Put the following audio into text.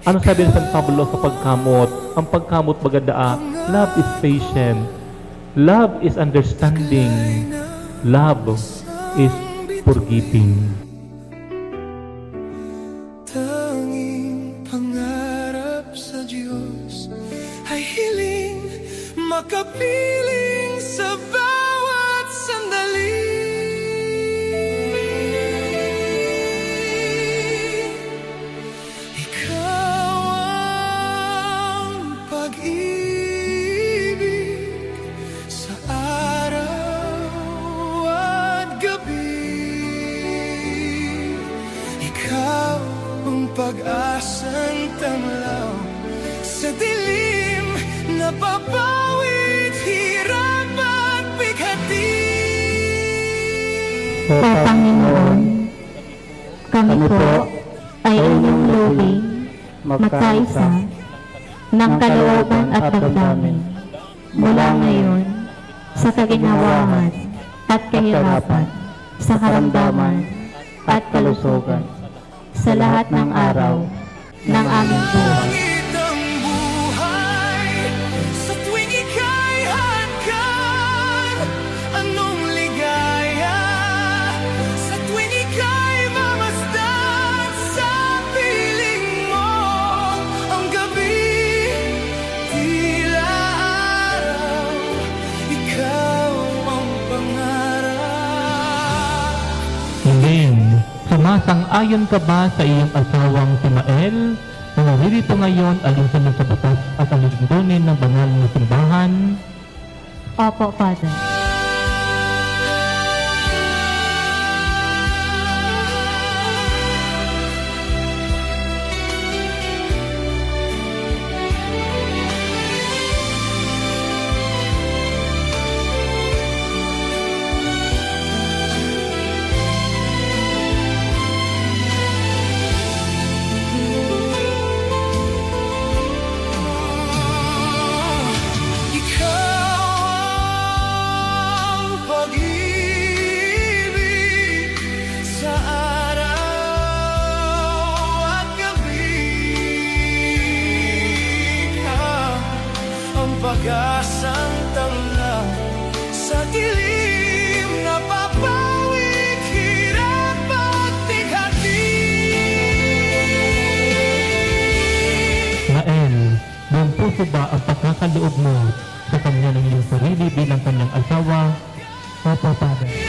Ano sabi ni San Pablo sa pagkamot? Ang pagkamot bagada, love is patient. Love is understanding. Love is forgiving. Tanging pangarap sa Diyos ay hiling makapiling sa bawat sandali. Ikaw ang pag-ibig sa araw at gabi. Ikaw ang pag-asang tamlaw sa dilim na papawid, hirap at bighati. O Panginoon, kami po ay inyong lubing, magkaisa, ng kalooban at damdamin, mula ngayon, sa kaginhawahan at kahirapan, sa karamdaman at kalusugan, sa lahat ng araw ng aming buhay. Pangit ang buhay sa tuwing ika'y hanggan. Anong ligaya sa tuwing ika'y mamasdan. Sa piling mo ang gabi, tila araw. Ikaw ang pangarap. Lynn, sumasang-ayon ka ba sa iyong asawang si Mael na naririto ngayon alinsunod sa batas at alingdonin ng banal na simbahan? Opo, Father. Ikaw ang pag-ibig sa araw at gabi. Ikaw ang pag-asang tanglaw sa dilim na papawid, hirap at bighati. Mael, buong puso ba ang pagkakaloob mo sa kanya ng iyong sarili bilang kanyang asawa? Opo, Father.